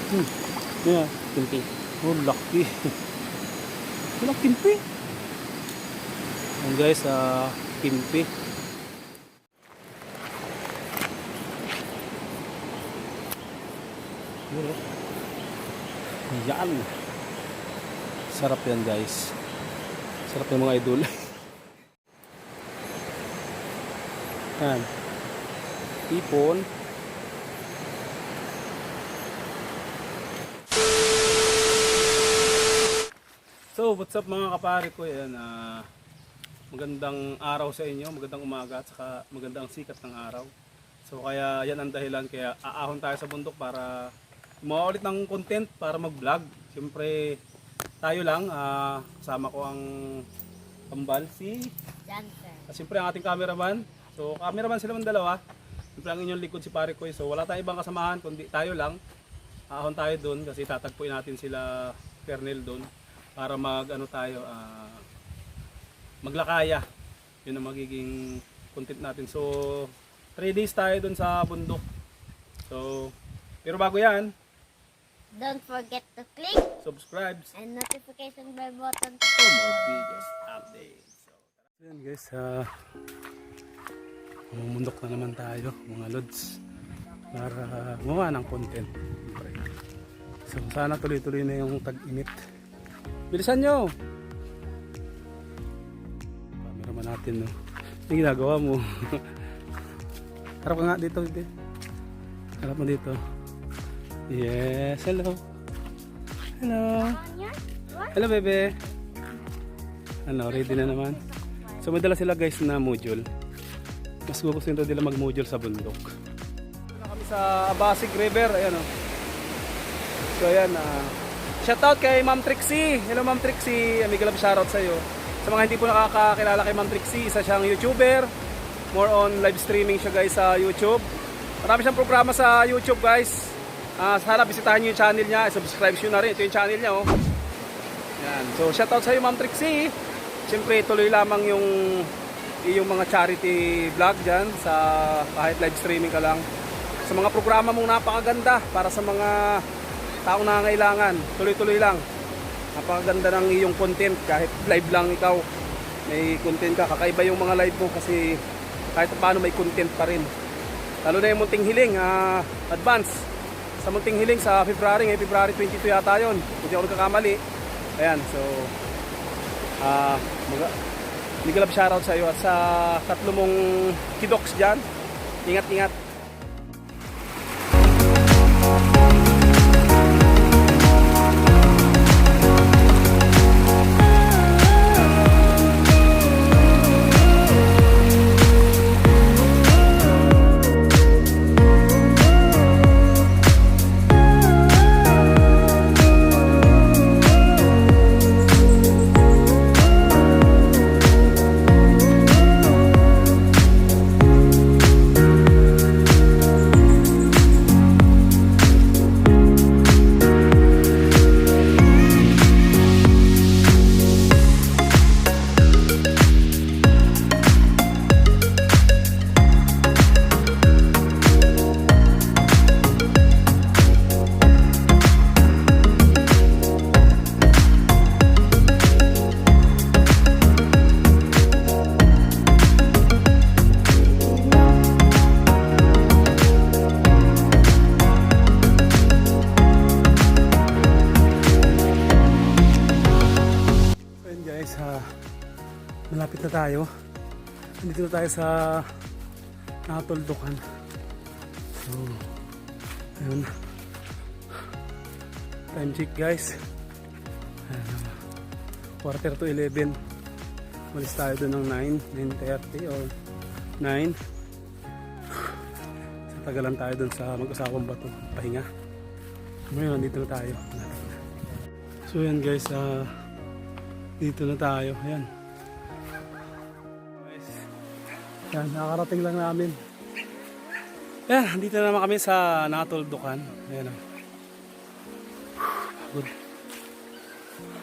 Yeah, kimpi. Oh, laki. Wala kimpi. Ayan guys, kimpi. Yan. Sarap yan guys. Sarap yung mga idol. Yan. Ipon. So, what's up mga kapare ko? Yan, magandang araw sa inyo, magandang umaga at saka magandang sikat ng araw. So, kaya yan ang dahilan kaya aahon tayo sa bundok para gumawa ulit ng content para mag-vlog. Siyempre, tayo lang, kasama ko ang kambal, si Johnson. siyempre ang ating cameraman. So, cameraman sila ng dalawa. Siyempre ang inyong likod si pare ko. So, wala tayong ibang kasamahan kundi tayo lang. Aahon tayo doon kasi tatagpuin natin sila Kernel doon para maglakaya. Yun ang magiging content natin. So 3 days tayo dun sa bundok. So pero bago yan, Don't forget to click subscribe and notification bell button for more biggest updates. So yan guys, mumundok na naman tayo mga lods para gumawa ng content. So sana tuloy-tuloy na yung tag-init. Bilisan nyo! Cameraman natin, no? Yung ginagawa mo. Harap ka nga dito, bebe. Harap mo dito. Yes, hello. Hello. Hello, bebe. Ano, ready na naman. So may dala sila guys na module. Mas gusto nila mag-module sa bundok. Dito kami sa Abasig River, ayan o. So ayan, shoutout kay Ma'am Trixie. Hello Ma'am Trixie, amiga love shoutout sa iyo. Sa mga hindi po nakakakilala kay Ma'am Trixie, isa siyang YouTuber. More on live streaming siya guys sa YouTube. Marami siyang programa sa YouTube guys. Sana bisitahin niyo yung channel niya, subscribe niyo na rin. Ito yung channel niya oh. Yan. So shoutout sa iyo Ma'am Trixie. Siyempre tuloy lamang yung mga charity vlog diyan sa kahit live streaming ka lang. Sa mga programa mong napakaganda para sa mga taong nangangailangan, tuloy-tuloy lang. Napakaganda ng iyong content kahit live lang ikaw. May content ka, kakaiba yung mga live mo kasi kahit paano may content pa rin. Lalo na yung Munting Hiling, advance. Sa Munting Hiling sa February 22 yata yun. Hindi ako nagkakamali. Ayan, so big love shoutout sa iyo at sa tatlo mong kidoks dyan. Ingat-ingat. Malapit na tayo. Nandito na tayo sa natuldukan. So, ayun. Time check guys. 11:45. Malis tayo doon ng 9:30 or 9. Sa tagalan tayo doon sa mag-usapang bato. Pahinga. Ngayon, nandito na tayo. So yan guys, dito na tayo. Ayan. Yan, nakakarating lang namin. Yan, dito na naman kami sa natuldukan. Ayan o. Good.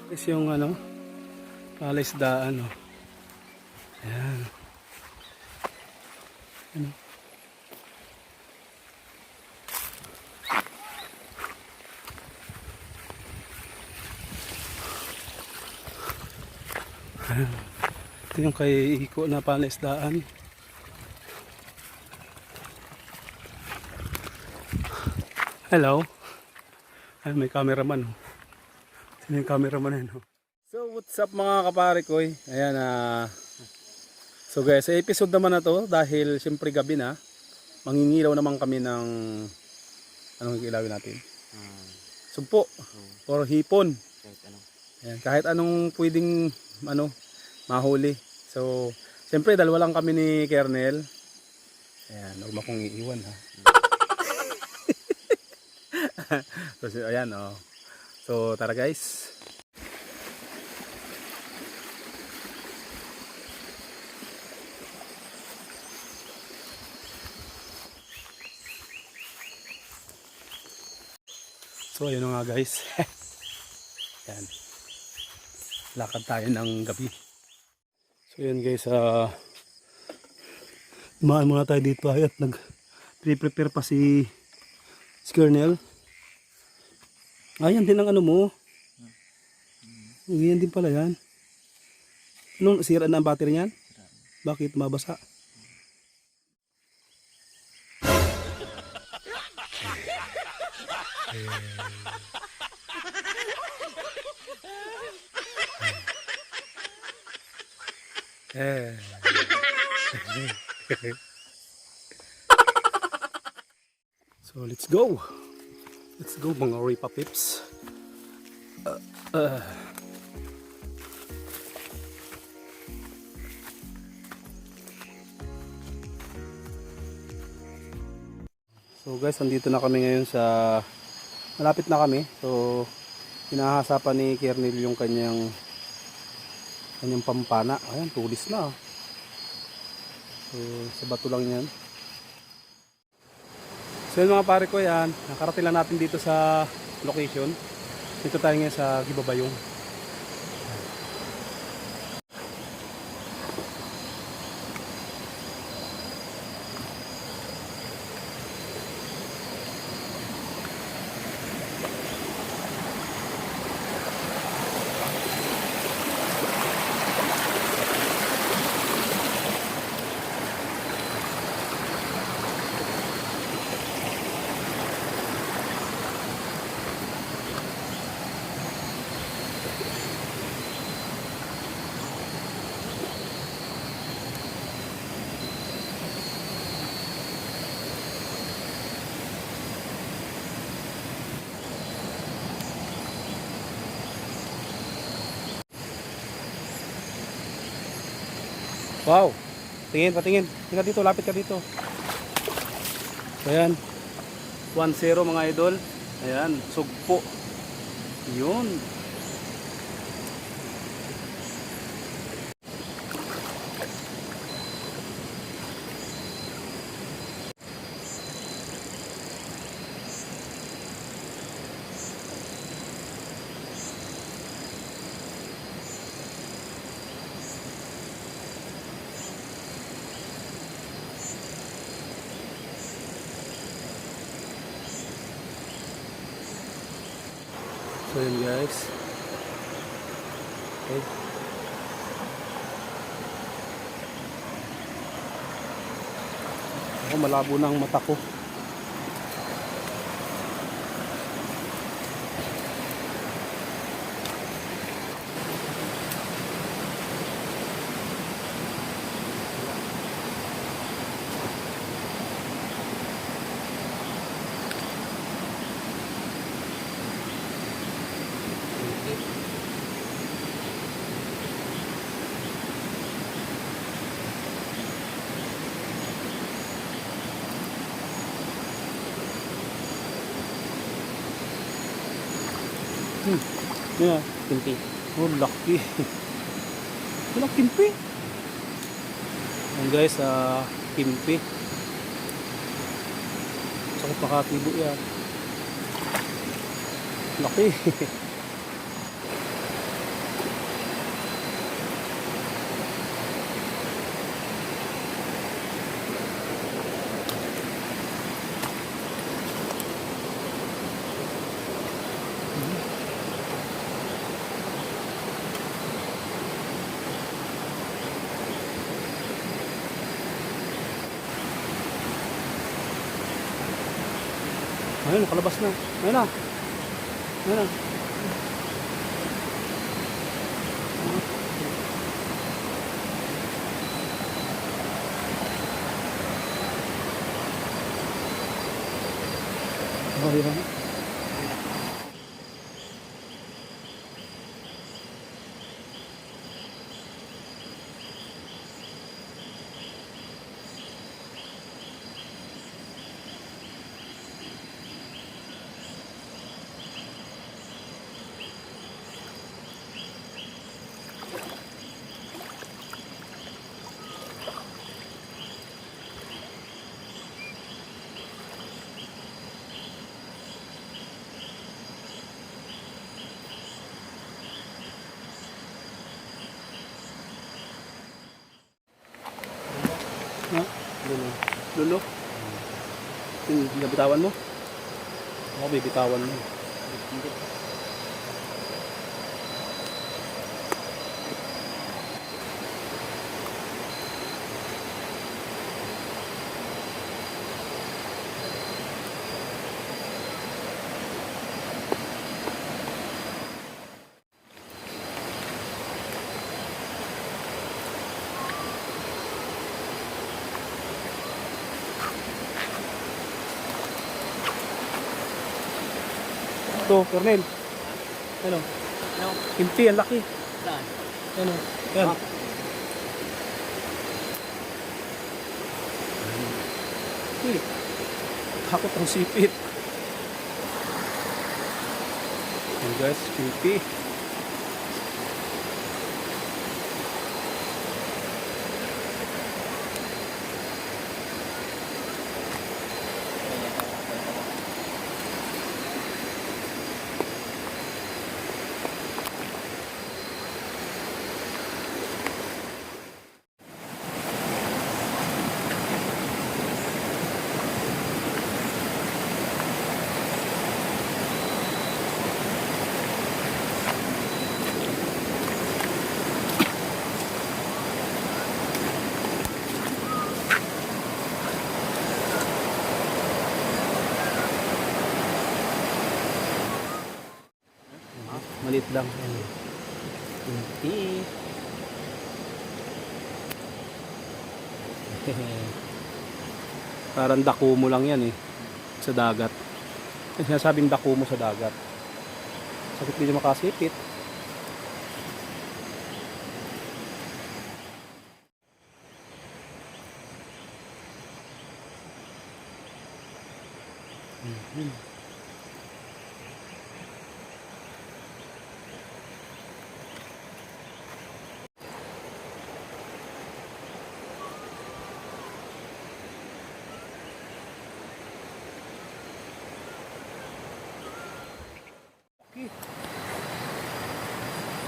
Is yung palaisdaan o. Ayan. Ayan o. Ito yung kay Iko na panaisdaan. Hello. Ay, may cameraman. Sino yung cameraman yun? So, what's up mga kapare ko? Ayan, so guys, sa episode naman na to, dahil siyempre gabi na, mangingilaw naman kami ng, anong ilawin natin? Sumpo, or hipon. Ayan, kahit anong pwedeng, mahuli. So, siyempre, dalawa lang kami ni Kernel. Ayan, huwag mo akong iiwan ha. So, ayan, oh. So, tara guys. So, ayun na nga guys. Ayan. Lakad tayo ng gabi. So, ayan guys. Dumaan muna tayo dito ay at nag-prepare pa si Kernel. Ayan din ang ano mo. Ganyan din pala yan. Anong sira na ang battery niyan? Bakit mabasa? So let's go. Let's go mga Ripa Pips. So guys, andito na kami ngayon sa, malapit na kami. So hinahasapan ni Kernel yung kanyang pampana. Ayan, tulis na. So sa bato lang yan. So yun mga pare ko, yan, nakarating lang natin dito sa location. Dito tayo ngayon sa Gibabayong. Wow! Tingin, patingin. Tingnan dito, lapit ka dito. So, ayan. 1-0 mga idol. Ayan, sugpo. Yun. So yun guys. Okay. Ako malabo na ang mata ko. Yeah, kimpi. Oh, laki. Wala kimpi. Ayan guys, kimpi. Sakit makatibo yan. Laki. Ayun, nakalabas na. Ayun na. Ayun na. Oh, yun. Ha? Lulo. Lulo? Yung binabitawan mo? Ako bibitawan mo. Ito, Cornel. Ano? No. Kimchi, ang laki. Saan? Ano? Yan. Takot ang sipit. Yan guys, kimchi. Maliit lang. Kimchi. Parang dako mo lang yan eh. Sa dagat. Yung sinasabing dako mo sa dagat. Sakit din makasipit.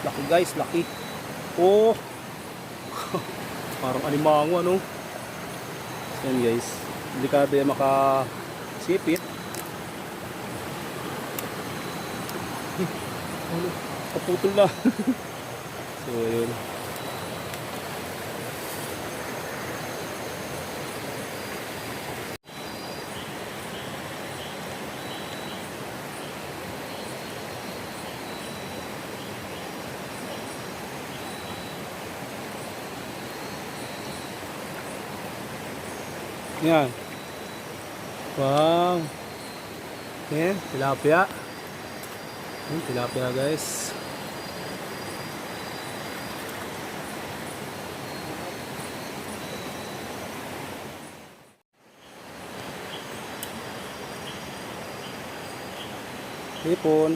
Laki guys, laki. Oh. Parang alimango ano. Yan guys. Delikado yan makasipit. Ano? Kaputol na. So yun. Yan. Wow. Yan, tilapia. Yan, tilapia guys. Hipon.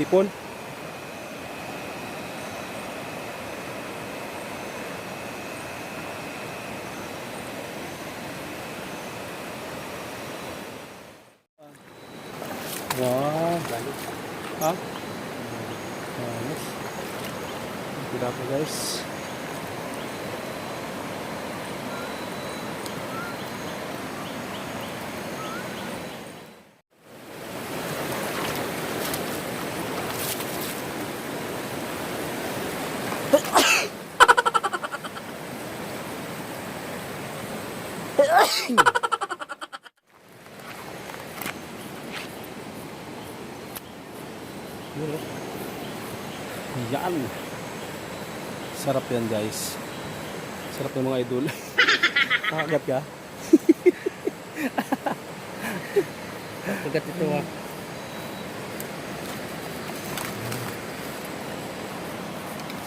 Hipon. Wow. Ha? Nice. Tilapia guys. Yan. Sarap yan guys. Sarap yung mga idol. Nakagat ka? Pagkat ito ah.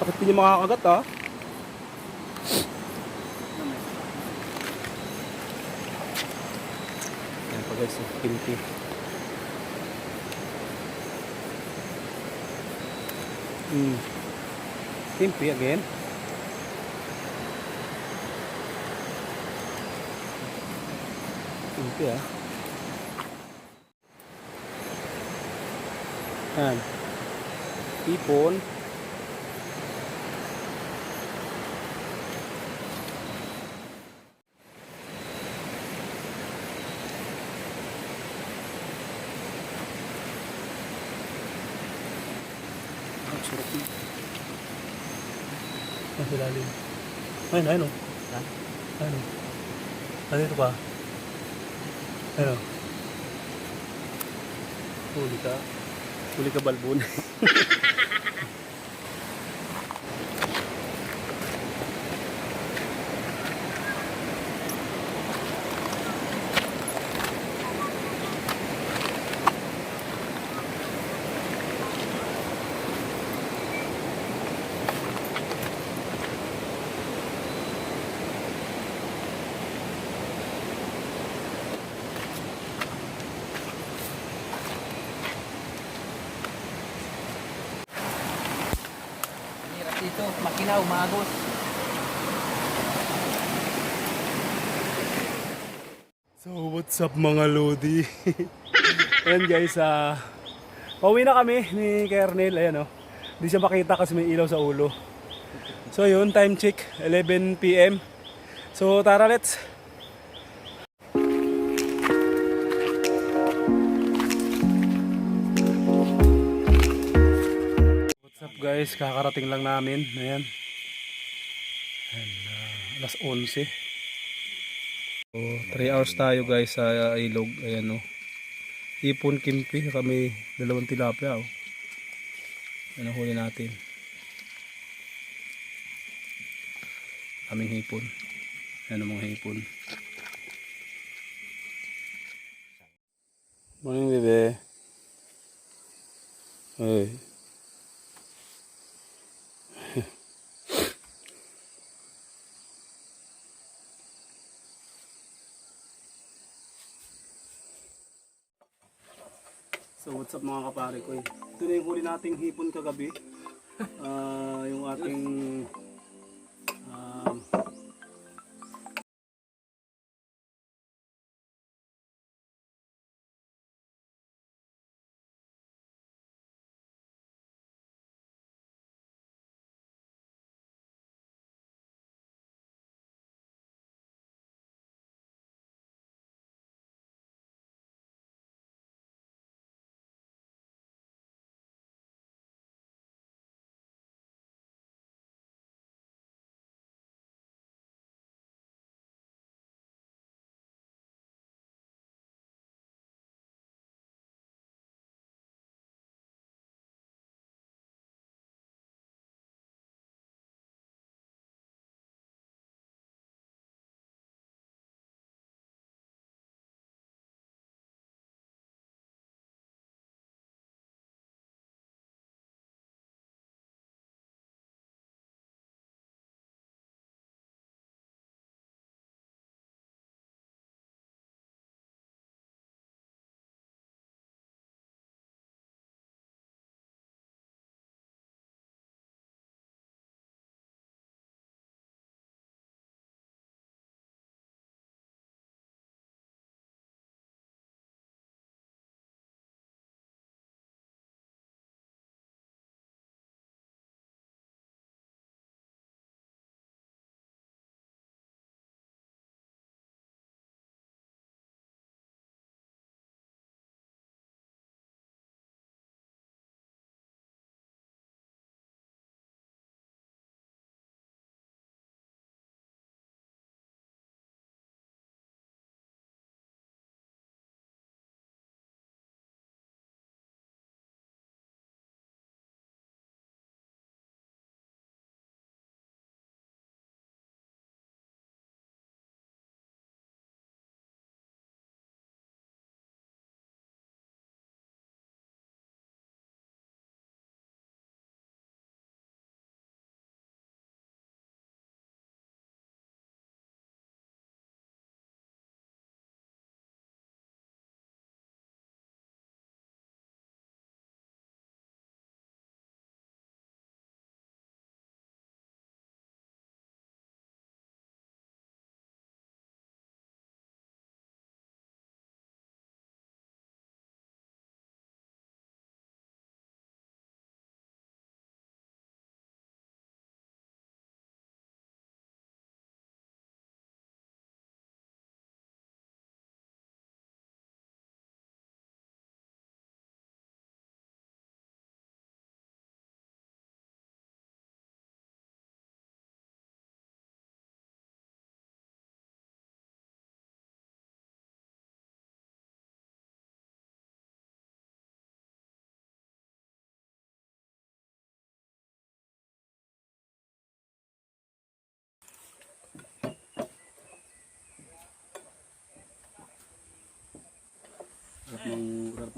Sakit din yung makakagat ha. Yan pa guys, kimchi. Kimchi again. Kimchi ah. Yan. Ipon. Ang sarap yun. Ang silalim. Ayun, ayun o. Ha? Ayun o. Dito pa. Ayun o. Huli ka. Huli ka balbon. Hirap dito, makina umagos. So what's up mga Lodi? Ayan guys, pauwi na kami ni Kernel. Ayan o. Hindi siya makita kasi may ilaw sa ulo. So yun, time check, 11 PM. So tara, let's. What's up guys, kakarating lang namin. Ayan. Ayan, alas 11. So 3 hours tayo guys sa ilog. Ayan o. Ipon kimpi, kami dalawang tilapia oh. Yan ang huli natin. Kaming hipon. Yan ang mga hipon. Morning bebe. Hey. So what's up mga kapare ko eh. Ito na yung huli nating hipon kagabi. Yung ating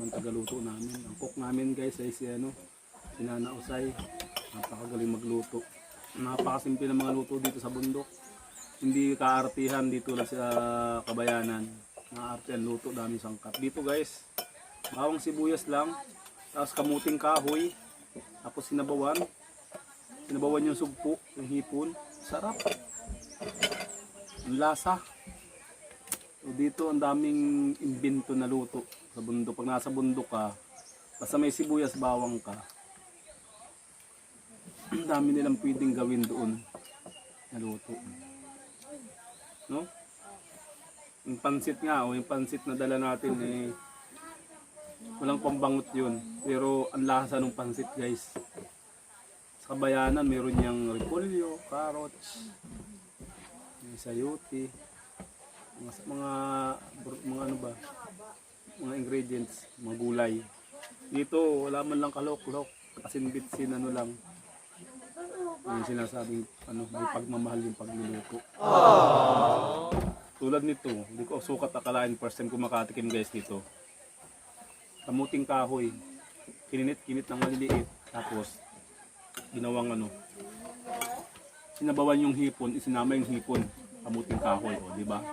ang tagaluto namin. Ang cook namin guys ay si Nana Usay. Napakagaling magluto. Napakasimple ng mga luto dito sa bundok. Hindi kaartihan dito lang sa Kabayanan. Naartihan luto, dami sangkap. Dito guys, bawang sibuyas lang, tapos kamuting kahoy, tapos sinabawan yung sugpo, yung hipon. Sarap. Ang lasa. So, dito ang daming imbento na luto sa bundok. Pag nasa bundok ka, basta may sibuyas, bawang ka, ang dami nilang pwedeng gawin doon na luto. No? Yung pansit nga, yung pansit na dala natin walang pambangot yun. Pero ang lasa ng pansit guys. Sa Kabayanan, meron niyang repolyo, carrots, may sayote, mga ano ba, mga ingredients, mga gulay. Dito, wala man lang kalok-lok, asin-bitsin lang. Yung sinasabing may pagmamahal yung pagluluto. Tulad nito, hindi ko sukat akalain first time ko makatikim guys dito. Kamuting kahoy, kinit-kinit ng maliliit, tapos ginawang sinabawan yung hipon, isinama yung hipon, kamuting kahoy, di ba?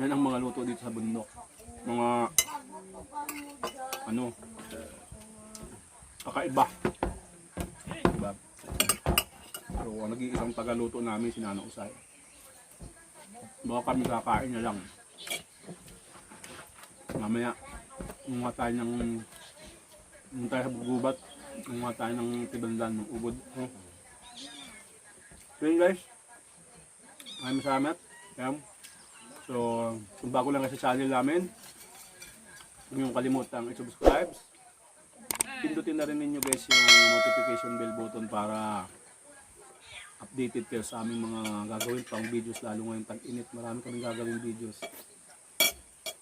Yan ang mga luto dito sa bundok. Mga kakaiba. Diba? So, nag-iisang tagaluto namin si Nana Usay. Baka kami kakain na lang. Mamaya, umuha tayo sa gubat, umuha tayo ng tibandan, ng ubod. So yun guys, maraming salamat. So, kung bago lang sa channel namin, huwag niyong kalimutang i-subscribe. Pindutin na rin ninyo guys yung notification bell button para updated kayo sa aming mga gagawin pang videos, lalo ngayon tag-init. Marami kaming gagawin videos.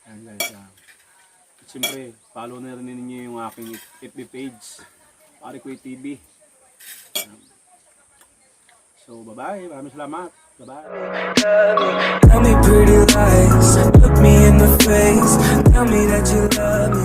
Ayan guys. At siyempre, follow na rin ninyo yung aking FB page, Parikoy TV. So, bye-bye. Maraming salamat. Bye-bye. Tell me pretty lies, look me in the face. Tell me that you love me.